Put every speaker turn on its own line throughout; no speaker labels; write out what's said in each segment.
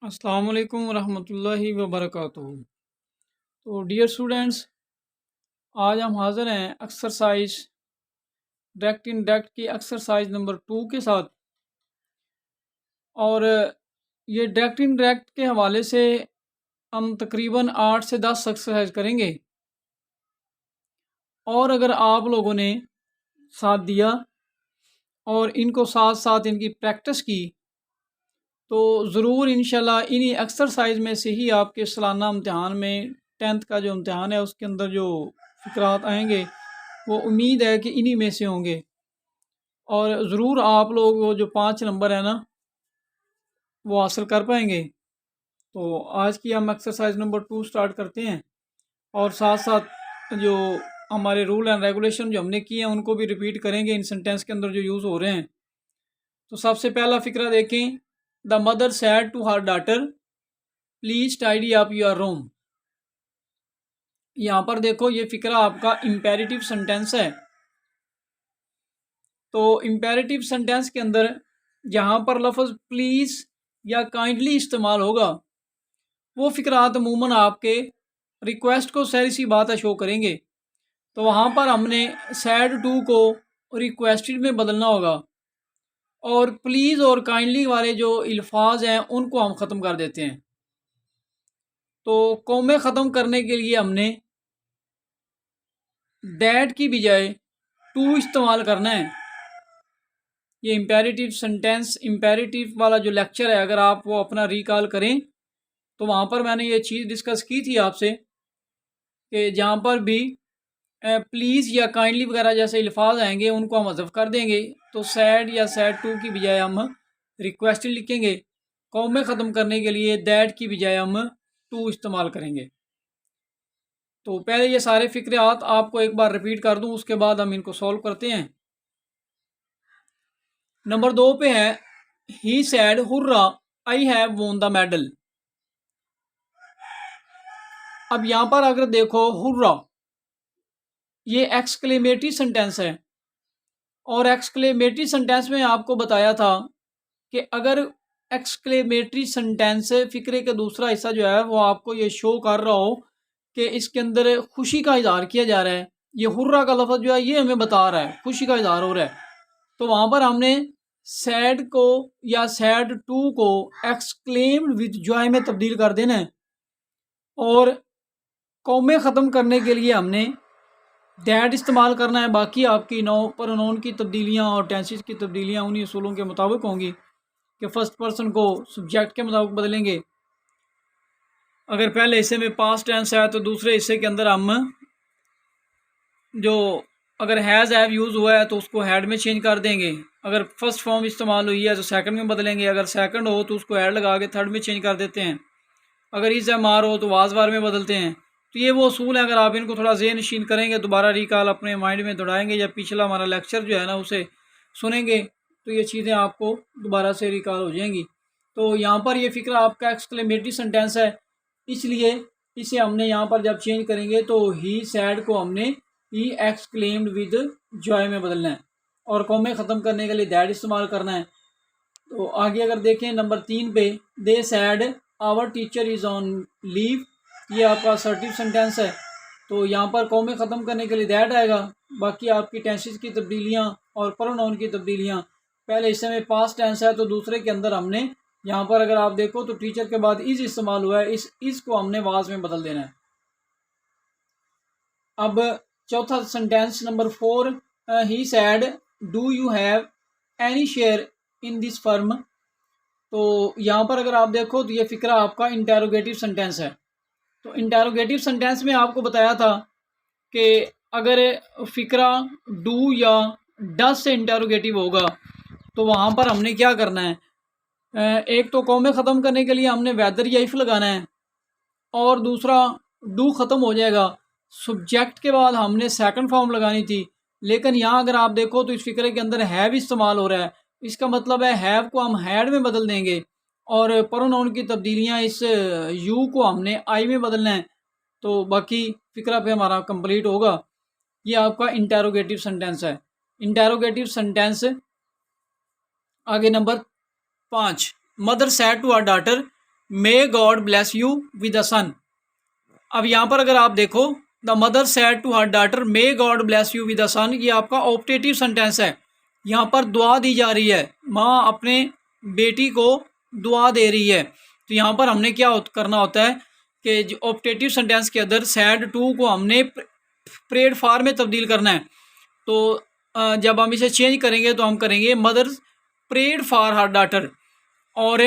अस्सलाम वालेकुम रहमतुल्लाहि व बरकातुहू। तो डियर स्टूडेंट्स, आज हम हाज़िर हैं एक्सरसाइज डायरेक्ट इनडायरेक्ट की एक्सरसाइज नंबर 2 के साथ। और ये डायरेक्ट इनडायरेक्ट के हवाले से हम तकरीबन 8 से 10 एक्सरसाइज करेंगे। और अगर आप लोगों ने साथ दिया और इनको साथ साथ इनकी प्रैक्टिस की तो ज़रूर इंशाल्लाह इन्हीं एक्सरसाइज में से ही आपके सालाना इम्तिहान में 10th का जो इम्तिहान है उसके अंदर जो फ़िक्रात आएंगे वो उम्मीद है कि इन्हीं में से होंगे। और ज़रूर आप लोग वो जो 5 नंबर है ना वो हासिल कर पाएंगे। तो आज की हम एक्सरसाइज नंबर 2 स्टार्ट करते हैं और साथ साथ जो हमारे रूल एंड रेगुलेशन जो हमने किए हैं उनको भी रिपीट करेंगे इन सेंटेंस के अंदर जो यूज़ हो रहे हैं। तो सबसे पहला फ़िक्रा देखें, the mother said to her daughter please tidy up your room. यहाँ पर देखो ये फ़िक्रा आपका इम्पेरेटिव सेंटेंस है। तो इम्पेरेटिव सेंटेंस के अंदर जहाँ पर लफ्ज़ प्लीज़ या काइंडली इस्तेमाल होगा वो फ़िक्रात अमूमन आपके रिक्वेस्ट को सहरी सी बात है शो करेंगे। तो वहाँ पर हमने सैड टू को रिक्वेस्टेड में बदलना होगा और प्लीज़ और काइंडली वाले जो अल्फाज हैं उनको हम ख़त्म कर देते हैं। तो कौमे ख़त्म करने के लिए हमने दैट की बजाय टू इस्तेमाल करना है। ये इम्पेरेटिव सेंटेंस इम्पेरेटिव वाला जो लेक्चर है अगर आप वो अपना रिकॉल करें तो वहाँ पर मैंने ये चीज़ डिस्कस की थी आपसे कि जहाँ पर भी प्लीज़ या काइंडली वगैरह जैसे अल्फाज आएंगे उनको हम हज़फ कर देंगे। तो सैड या सैड टू की बजाय हम रिक्वेस्टेड लिखेंगे। कौमे ख़त्म करने के लिए दैट की बजाय हम टू इस्तेमाल करेंगे। तो पहले ये सारे फ़िक्रात आपको एक बार रिपीट कर दूं, उसके बाद हम इनको सॉल्व करते हैं। नंबर 2 पे है he said hurrah I have won the medal. अब यहाँ पर अगर देखो हुर्रा ये एक्सक्लेमेटरी सेंटेंस है और एक्सक्लेमेटरी सेंटेंस में आपको बताया था कि अगर एक्सक्लेमेटरी सेंटेंस फ़िक्रे का दूसरा हिस्सा जो है वो आपको ये शो कर रहा हो कि इसके अंदर खुशी का इजहार किया जा रहा है, ये हुर्रा का लफ्ज़ जो है ये हमें बता रहा है खुशी का इजहार हो रहा है, तो वहाँ पर हमने सैड को या सैड टू को एक्सक्लेम्ड विद जॉय में तब्दील कर देना है। और कौमे ख़त्म करने के लिए हमने दैट इस्तेमाल करना है। बाकी आपकी नो प्रोनाउन की तब्दीलियाँ और टेंसेस की तब्दीलियाँ उन्हीं असूलों के मुताबिक होंगी कि फ़र्स्ट पर्सन को सब्जेक्ट के मुताबिक बदलेंगे। अगर पहले हिस्से में पास्ट टेंस है तो दूसरे हिस्से के अंदर हम जो अगर हैज़ हैव यूज़ हुआ है तो उसको हैड में चेंज कर देंगे। अगर फर्स्ट फॉर्म इस्तेमाल हुई है तो सेकंड में बदलेंगे। अगर सेकंड हो तो उसको हैड लगा के थर्ड में चेंज कर देते हैं। अगर इस मार हो तो वाज वार में बदलते हैं। तो ये वो असूल है, अगर आप इनको थोड़ा ज़हन नशीन करेंगे, दोबारा रिकॉल अपने माइंड में दौड़ाएंगे या पिछला हमारा लेक्चर जो है ना उसे सुनेंगे तो ये चीज़ें आपको दोबारा से रिकॉल हो जाएंगी। तो यहाँ पर ये फ़िक्रा आपका एक्सक्लेमेटरी सेंटेंस है, इसलिए इसे हमने यहाँ पर जब चेंज करेंगे तो ही सैड को हमने ही एक्सक्लेम्ड विद जॉय में बदलना है और कौमे ख़त्म करने के लिए दैट इस्तेमाल करना है। तो आगे अगर देखें नंबर 3 पे, they said our teacher is on leave, ये आपका असर्टिव सेंटेंस है। तो यहाँ पर कौमे ख़त्म करने के लिए दैट आएगा। बाकी आपकी टेंसेस की तब्दीलियाँ और प्रोनाउन की तब्दीलियाँ, पहले हिस्से में पास्ट टेंस है तो दूसरे के अंदर हमने यहाँ पर अगर आप देखो तो टीचर के बाद इज़ इस्तेमाल हुआ है, इस को हमने वाज में बदल देना है। अब चौथा sentence number 4, he said do you have any share in this firm. तो यहाँ पर अगर आप देखो तो ये फ़िक्रा आपका इंटेरोगेटिव सेंटेंस है। तो इंटेरोगेटिव सेंटेंस में आपको बताया था कि अगर फ़िक्रा डू या डस से इंटेरोगेटिव होगा तो वहाँ पर हमने क्या करना है, एक तो कौमे ख़त्म करने के लिए हमने वेदर या इफ़ लगाना है और दूसरा डू ख़त्म हो जाएगा। सब्जेक्ट के बाद हमने सेकंड फॉर्म लगानी थी, लेकिन यहाँ अगर आप देखो तो इस फ़िक्रे के अंदर हैव इस्तेमाल हो रहा है। इसका मतलब है हैव को हम हैड में बदल देंगे और प्रोनाउन की तब्दीलियाँ इस यू को हमने आई में बदलना है। तो बाकी फ़िक्रा पे हमारा कंप्लीट होगा। ये आपका इंटेरोगेटिव सेंटेंस है। इंटेरोगेटिव सेंटेंस आगे number 5, mother said to our daughter may God bless you with a son. अब यहाँ पर अगर आप देखो, the mother said to her daughter may God bless you with a son, ये आपका ऑप्टेटिव सेंटेंस है। यहाँ पर दुआ दी जा रही है, माँ अपने बेटी को दुआ दे रही है। तो यहाँ पर हमने क्या करना होता है कि जो ऑप्टेटिव सेंटेंस के अंदर सैड टू को हमने प्रेड फॉर में तब्दील करना है। तो जब हम इसे चेंज करेंगे तो हम करेंगे mother prayed for her daughter. और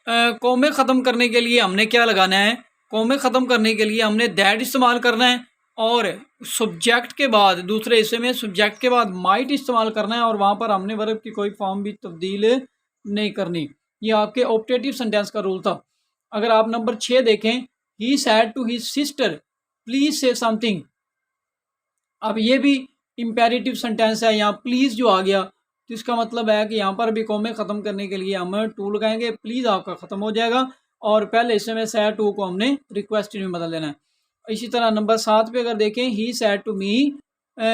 कौमे ख़त्म करने के लिए हमने क्या लगाना है, कौमे ख़त्म करने के लिए हमने दैट इस्तेमाल करना है, और सब्जेक्ट के बाद दूसरे हिस्से में सब्जेक्ट के बाद माइट इस्तेमाल करना है, और वहाँ पर हमने वर्ब की कोई फॉर्म भी तब्दील नहीं करनी। ये आपके ऑप्टेटिव सेंटेंस का रूल था। अगर आप नंबर 6 देखें, he said to his sister please say something. अब ये भी इम्पेरेटिव सेंटेंस है, यहाँ प्लीज़ जो आ गया तो इसका मतलब है कि यहाँ पर भी कॉमे ख़त्म करने के लिए हम टू लगाएंगे, प्लीज़ आपका ख़त्म हो जाएगा, और पहले हिस्से में सैड टू को हमने रिक्वेस्टेड में बदल देना है। इसी तरह नंबर 7 पे अगर देखें, he said to me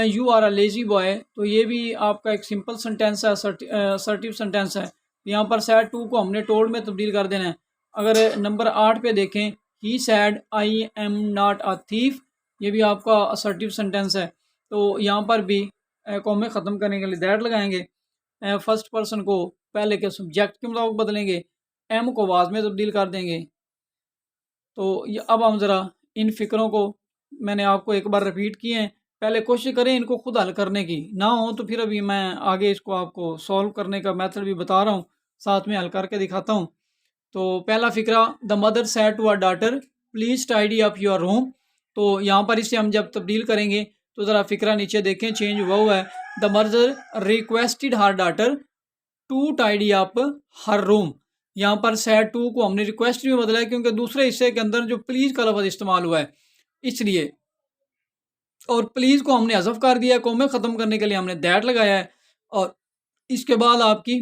you are a lazy boy, तो ये भी आपका एक सिंपल सेंटेंस है, असर्टिव सेंटेंस है। यहाँ पर सैड टू को हमने टोल्ड में तब्दील कर देना है। अगर नंबर 8 पे देखें, he said I am not a thief, ये भी आपका असर्टिव सेंटेंस है। तो यहाँ पर भी कॉमे ख़त्म करने के लिए दैट लगाएंगे, फर्स्ट पर्सन को पहले के सब्जेक्ट के मुताबिक बदलेंगे, एम को वाज में तब्दील कर देंगे। तो ये अब हम ज़रा इन फ़िक्रों को मैंने आपको एक बार रिपीट किए हैं, पहले कोशिश करें इनको खुद हल करने की, ना हो तो फिर अभी मैं आगे इसको आपको सॉल्व करने का मेथड भी बता रहा हूँ, साथ में हल करके दिखाता हूँ। तो पहला फ़िक्रा, the mother said to our daughter please tidy up your room. तो यहाँ पर इसे हम जब तब्दील करेंगे तो ज़रा फ़िक्रा नीचे देखें, चेंज हुआ है। The mother requested her daughter to tidy up her room. यहाँ पर सैड टू को हमने रिक्वेस्ट में बदला है क्योंकि दूसरे हिस्से के अंदर जो प्लीज़ का लफ्ज़ इस्तेमाल हुआ है इसलिए, और प्लीज़ को हमने हज़फ कर दिया, कॉमे ख़त्म करने के लिए हमने दैट लगाया है, और इसके बाद आपकी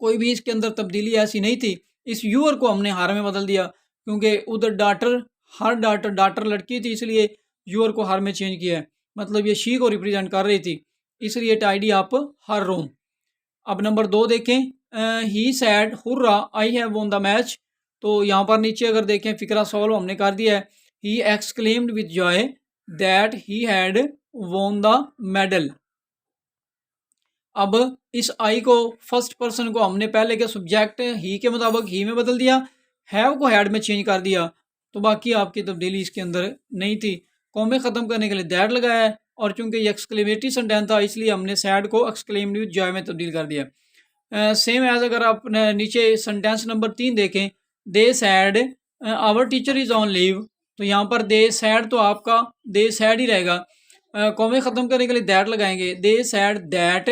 कोई भी इसके अंदर तब्दीली ऐसी नहीं थी। इस यूअर को हमने हार में बदल दिया क्योंकि उधर डाटर, हर डाटर, डाटर लड़की थी इसलिए यूअर को हार में चेंज किया है, मतलब ये शी को रिप्रेजेंट कर रही थी, इसलिए टाइडी अप हर रूम। अब नंबर 2 देखें, he said hurrah I have won the match. तो यहाँ पर नीचे अगर देखें फिक्रा सॉल्व हमने कर दिया है। He exclaimed with Joy that he had वोन द मेडल। अब इस आई को फर्स्ट पर्सन को हमने पहले के सब्जेक्ट ही के मुताबिक ही में बदल दिया, हैव को हैड में चेंज कर दिया, तो बाकी आपकी तब्दीली इसके अंदर नहीं थी। कॉमे ख़त्म करने के लिए दैट लगाया है, और चूंकि ये एक्सक्लेमेटरी सेंटेंस था इसलिए हमने सैड को एक्सक्लेम्ड विद जॉय में तब्दील कर दिया। सेम एज अगर आप नीचे सेंटेंस नंबर 3 देखें, they said our teacher is on leave. तो यहाँ पर दे सैड तो आपका दे सैड ही रहेगा, कॉमे ख़त्म करने के लिए दैट लगाएंगे, दे सैड दैट।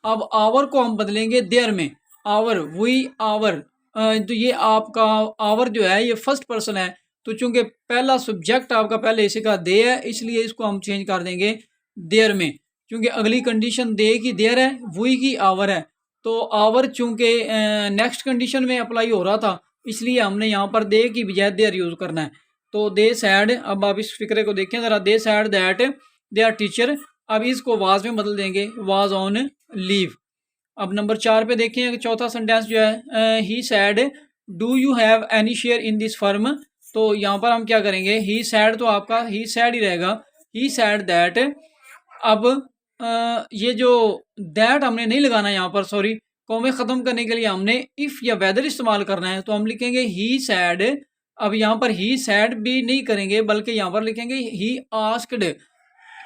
अब आवर को हम बदलेंगे देयर में, आवर, वी आवर। तो ये आपका आवर जो है ये फर्स्ट पर्सन है, तो चूंकि पहला सब्जेक्ट आपका पहले इसी का दे है इसलिए इसको हम चेंज कर देंगे देयर में, क्योंकि अगली कंडीशन दे की देयर है, वी की आवर है। तो आवर चूंकि नेक्स्ट कंडीशन में अप्लाई हो रहा था इसलिए हमने यहाँ पर दे की बजाय देयर यूज़ करना है। तो दे सैड, अब आप इस फिक्रे को देखें ज़रा, they said that they are teacher, अब इसको वाज में बदल देंगे, वाज ऑन लीव। अब नंबर 4 पे देखें, चौथा सेंटेंस जो है, he said do you have any share in this firm. तो यहाँ पर हम क्या करेंगे, ही सैड तो आपका ही सैड ही रहेगा, ही सैड दैट। अब ये जो दैट हमने नहीं लगाना यहाँ पर, सॉरी, कॉमे ख़त्म करने के लिए हमने इफ़ या वेदर इस्तेमाल करना है, तो हम लिखेंगे ही सैड। अब यहाँ पर ही सैड भी नहीं करेंगे बल्कि यहाँ पर लिखेंगे ही आस्क्ड,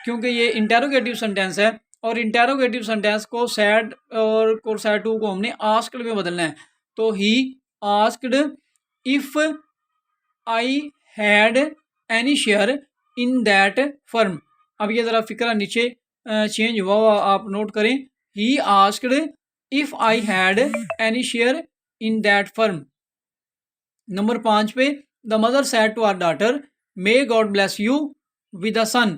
क्योंकि ये इंटेरोगेटिव सेंटेंस है, और इंटेरोगेटिव सेंटेंस को सैड और सैड टू को हमने आस्क्ड में बदलना है। तो ही asked if I had any share in that firm. अब ये ज़रा फिक्रा नीचे चेंज हुआ आप नोट करें, he asked if I had any share in that firm. Number 5 पे, the mother said to our daughter may God bless you with a son.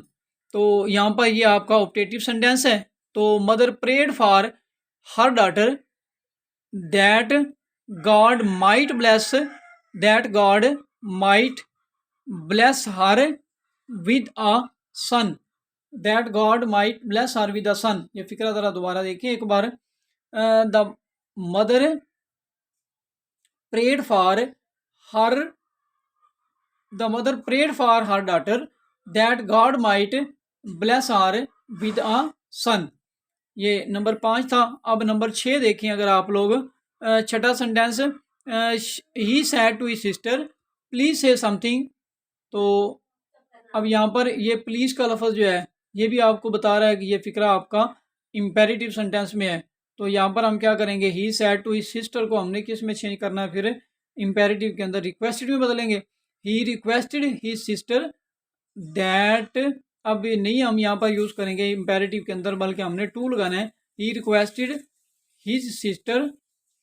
तो यहाँ पर ये आपका ऑप्टेटिव सेंटेंस है, तो mother prayed for her daughter that God might bless, that God might bless her with a son, that God might bless her with a son. ये फिक्रा ज़रा दोबारा देखिए एक बार, the mother prayed for her the mother prayed for her daughter that God might bless her with a son। ये number 5 था। अब number 6 देखें अगर आप लोग, छठा sentence, he said to his sister please say something. तो अब यहाँ पर ये प्लीज का लफ्ज़ जो है ये भी आपको बता रहा है कि ये फिक्रा आपका इम्पेरेटिव सेंटेंस में है। तो यहाँ पर हम क्या करेंगे, ही सैड टू हिज सिस्टर को हमने किस में चेंज करना है, फिर इम्पेरेटिव के अंदर रिक्वेस्टेड में बदलेंगे। ही रिक्वेस्टेड हिज सिस्टर दैट, अब नहीं हम यहाँ पर यूज़ करेंगे इम्पेरेटिव के अंदर, बल्कि हमने टू लगाना है। He requested his sister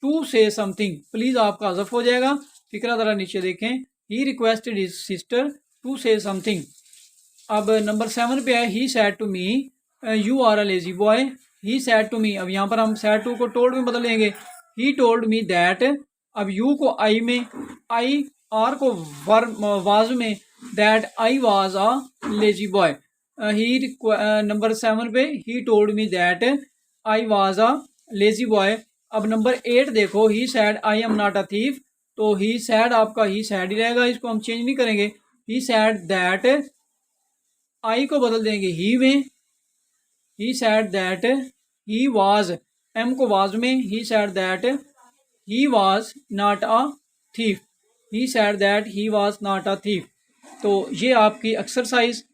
to say something, please आपका हज़फ हो जाएगा। फिक्रा ज़रा नीचे देखें, he requested his sister to say something. अब नंबर 7 पे है, he said to me you are a lazy boy. He said to me, अब यहाँ पर हम सैड टू को टोल्ड में बदलेंगे। ही टोल्ड मी दैट, अब यू को आई में, आई आर को वाज में, that I was a lazy boy. He number 7 पे he told me that I was a lazy boy. अब नंबर 8 देखो, he said I am not a thief. तो he sad आपका ही sad ही रहेगा, इसको हम चेंज नहीं करेंगे। ही सैड दैट, आई को बदल देंगे ही में। He said that he was, am को वाज में, he said that he was not a thief. He said that he was not a thief. तो ये आपकी एक्सरसाइज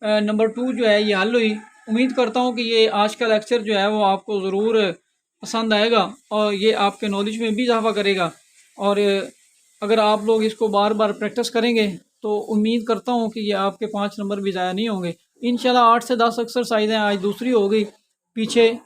नंबर 2 जो है ये हल हुई। उम्मीद करता हूँ कि ये आज का लेक्चर जो है वो आपको ज़रूर पसंद आएगा और ये आपके नॉलेज में भी इजाफा करेगा। और अगर आप लोग इसको बार बार प्रैक्टिस करेंगे तो उम्मीद करता हूँ कि ये आपके 5 नंबर भी ज़ाया नहीं होंगे। इंशाल्लाह 8 से 10 एक्सरसाइज हैं, आज दूसरी हो गई, पीछे